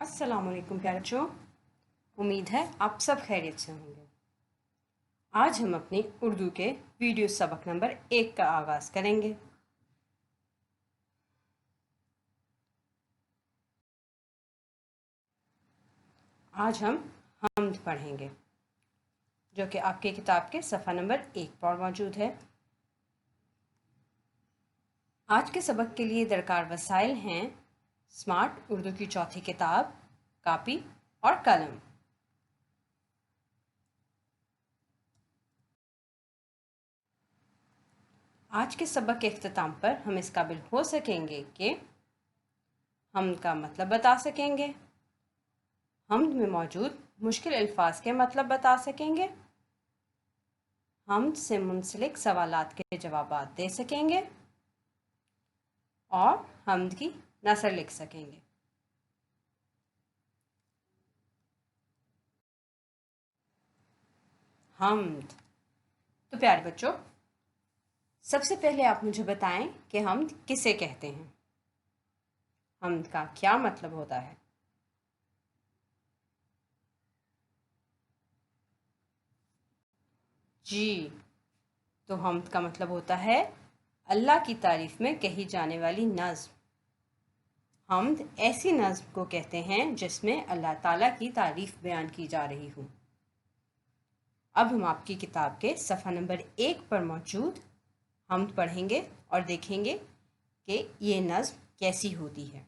अस्सलाम वालेकुम प्यारे बच्चों। उम्मीद है आप सब खैरियत से होंगे। आज हम अपनी उर्दू के वीडियो सबक नंबर 1 का आगाज़ करेंगे। आज हम हम्द पढ़ेंगे जो कि आपके किताब के सफ़ा नंबर 1 पर मौजूद है। आज के सबक के लिए दरकार वसाइल हैं स्मार्ट उर्दू की चौथी किताब, कापी और कलम। आज के सबक के अख्ताम पर हम इस काबिल हो सकेंगे कि हम्द का मतलब बता सकेंगे, हम्द में मौजूद मुश्किल अल्फाज के मतलब बता सकेंगे, हम्द से मुंसलिक सवालात के जवाबात दे सकेंगे और हम्द की नसर लिख सकेंगे। हम्द। तो प्यारे बच्चों, सबसे पहले आप मुझे बताएं कि हम्द किसे कहते हैं, हम्द का क्या मतलब होता है। जी, तो हम्द का मतलब होता है अल्लाह की तारीफ में कही जाने वाली नज़्म। हम्द ऐसी नज़्म को कहते हैं जिसमें अल्लाह ताला की तारीफ बयान की जा रही हो। अब हम आपकी किताब के सफ़ा नंबर 1 पर मौजूद हम्द पढ़ेंगे और देखेंगे कि ये नज़्म कैसी होती है।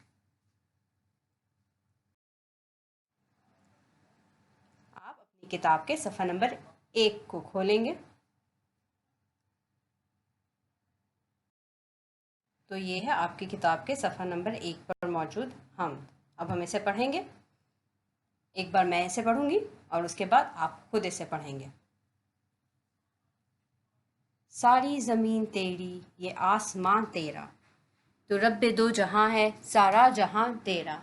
आप अपनी किताब के सफ़ा नंबर 1 को खोलेंगे तो ये है आपकी किताब के सफ़ा नंबर 1 पर मौजूद हम्द। अब हम इसे पढ़ेंगे। एक बार मैं इसे पढ़ूंगी और उसके बाद आप खुद इसे पढ़ेंगे। सारी ज़मीन तेरी, ये आसमां तेरा, तो रब्बे दो जहां है, सारा जहां तेरा।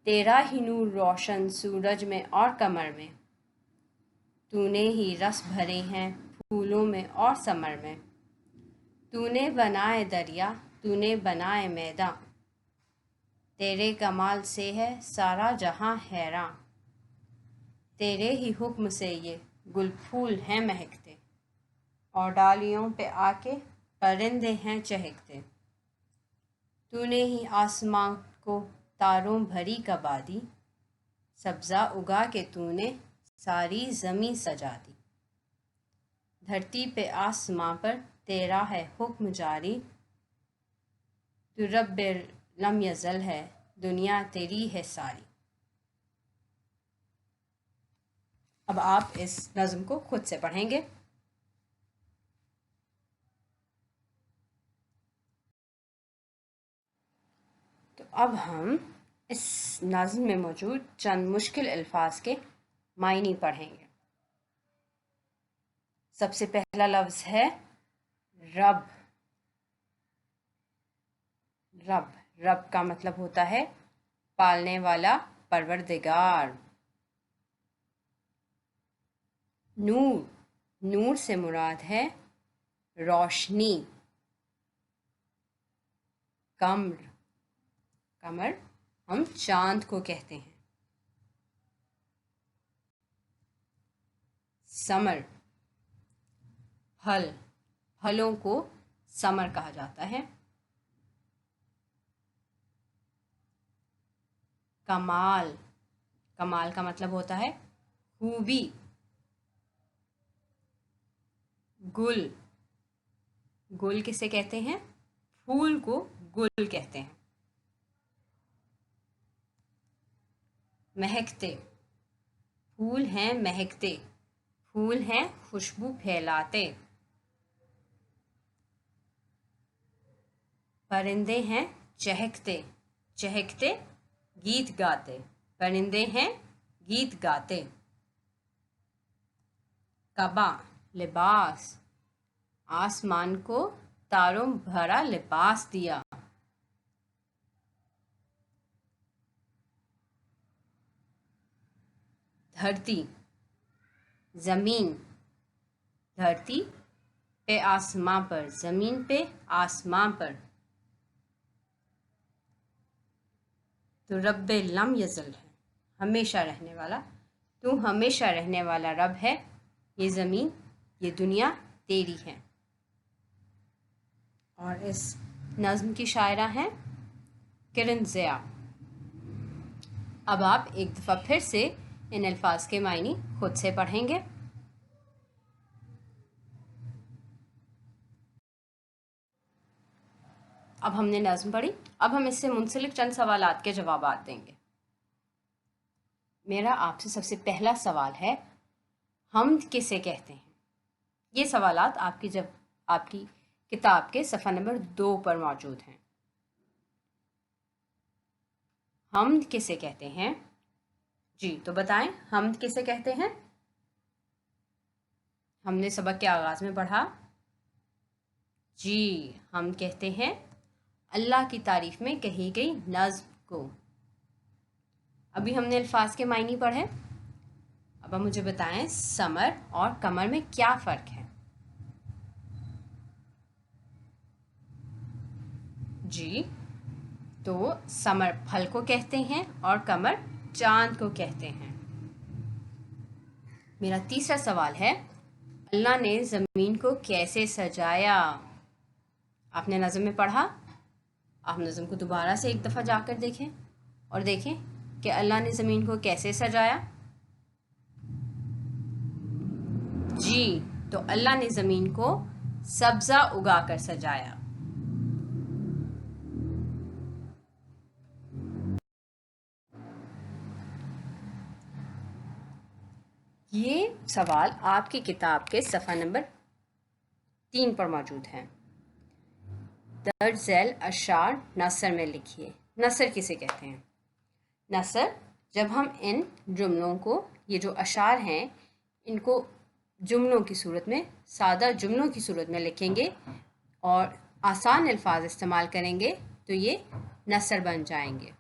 तेरा ही नूर रोशन सूरज में और कमर में, तूने ही रस भरे हैं फूलों में और समर में। तूने बनाए दरिया, तूने बनाए मैदान, तेरे कमाल से है सारा जहां हैरां। तेरे ही हुक्म से ये गुल फूल हैं महकते, और डालियों पे आके परिंदे हैं चहकते। तूने ही आसमां को तारों भरी कबा दी, सब्ज़ा उगा के तूने सारी ज़मीं सजा दी। धरती पे आसमां पर तेरा है हुक्म जारी, तू रब्बे लम यज़ल है, दुनिया तेरी है सारी। अब आप इस नज़्म को खुद से पढ़ेंगे। तो अब हम इस नज़्म में मौजूद चंद मुश्किल अल्फाज के मायने पढ़ेंगे। सबसे पहला लफ्ज़ है रब। रब रब का मतलब होता है पालने वाला, परवरदिगार। नूर, नूर से मुराद है रोशनी। कमर, कमर हम चांद को कहते हैं। समर, फल, फलों को समर कहा जाता है। कमाल, कमाल का मतलब होता है खूबी। गुल, गुल किसे कहते हैं? फूल को गुल कहते हैं। महकते, फूल हैं महकते, फूल हैं खुशबू फैलाते। परिंदे हैं चहकते, चहकते गीत गाते, परिंदे हैं गीत गाते। कबा, लिबास, आसमान को तारों भरा लिबास दिया। धरती, ज़मीन, धरती पे आसमां पर, ज़मीन पे आसमां पर। तो रब्बे लम यज़ल है, हमेशा रहने वाला। तू हमेशा रहने वाला रब है, ये ज़मीन ये दुनिया तेरी है। और इस नज़्म की शायरा हैं किरण ज़िया। अब आप एक दफ़ा फिर से इन अल्फाज के मायने खुद से पढ़ेंगे। अब हमने नज़्म पढ़ी, अब हम इससे मुंसलिक चंद सवालात के जवाब देंगे। मेरा आपसे सबसे पहला सवाल है, हम्द किसे कहते हैं? ये सवालात आपकी किताब के सफ़ा नंबर 2 पर मौजूद हैं। हम्द किसे कहते हैं? जी, तो बताएं, हम्द किसे कहते हैं? हमने सबक के आगाज़ में पढ़ा, जी, हम कहते हैं अल्लाह की तारीफ़ में कही गई नज़्म को। अभी हमने अल्फाज के मायने पढ़े, अब आप मुझे बताएं समर और कमर में क्या फ़र्क है? जी, तो समर फल को कहते हैं और कमर चांद को कहते हैं। मेरा तीसरा सवाल है, अल्लाह ने ज़मीन को कैसे सजाया? आपने नज़्म में पढ़ा, आप नज़्म को दोबारा से एक दफ़ा जाकर देखें और देखें कि अल्लाह ने ज़मीन को कैसे सजाया। जी, तो अल्लाह ने ज़मीन को सब्ज़ा उगाकर सजाया। ये सवाल आपकी किताब के सफ़ा नंबर 3 पर मौजूद है। दर्ज झैल अशार नसर में लिखिए। नसर किसे कहते हैं? नसर, जब हम इन जुमलों को, ये जो अशार हैं, इनको जुमलों की सूरत में, सादा जुमलों की सूरत में लिखेंगे और आसान अल्फाज इस्तेमाल करेंगे तो ये नसर बन जाएंगे।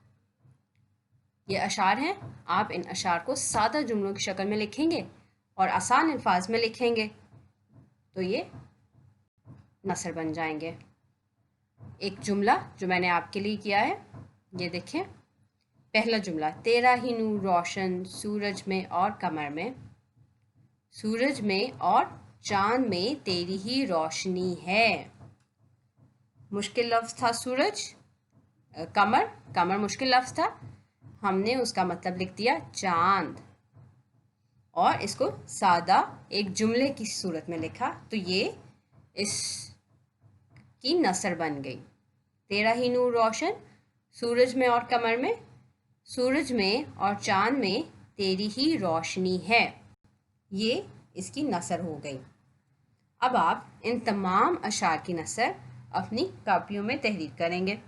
ये अशार हैं, आप इन अशार को सादा जुमलों की शक्ल में लिखेंगे और आसान अल्फाज में लिखेंगे तो ये नसर बन जाएंगे। एक जुमला जो मैंने आपके लिए किया है, ये देखें। पहला जुमला, तेरा ही नूर रोशन सूरज में और कमर में। सूरज में और चांद में तेरी ही रोशनी है। मुश्किल लफ्ज़ था सूरज, कमर, कमर मुश्किल लफ्ज़ था, हमने उसका मतलब लिख दिया चांद और इसको सादा एक जुमले की सूरत में लिखा तो ये इसकी नसर बन गई। तेरा ही नूर रोशन सूरज में और कमर में, सूरज में और चांद में तेरी ही रोशनी है, ये इसकी नसर हो गई। अब आप इन तमाम अशार की नसर अपनी कापियों में तहरीर करेंगे।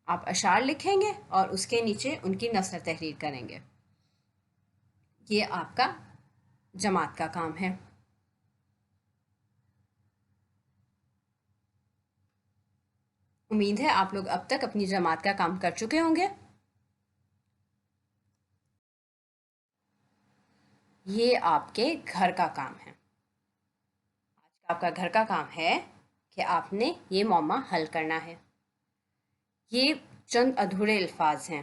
आप अशार लिखेंगे और उसके नीचे उनकी नसर तहरीर करेंगे। ये आपका जमात का काम है। उम्मीद है आप लोग अब तक अपनी जमात का काम कर चुके होंगे। ये आपके घर का काम है। आज का आपका घर का काम है कि आपने ये मौमा हल करना है। ये चंद अधूरे अल्फाज हैं,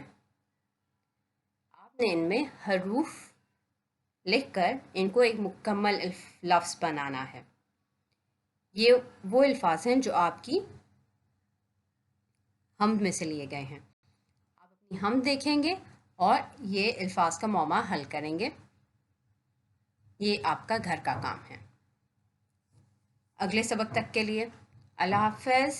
आपने इनमें हरूफ लिखकर इनको एक मुकम्मल लफ्ज़ बनाना है। ये वो अल्फाज हैं जो आपकी हम्द में से लिए गए हैं। आप अपनी हम्द देखेंगे और ये अल्फाज का मौमा हल करेंगे। ये आपका घर का काम है। अगले सबक तक के लिए अल्लाह हाफ़िज़।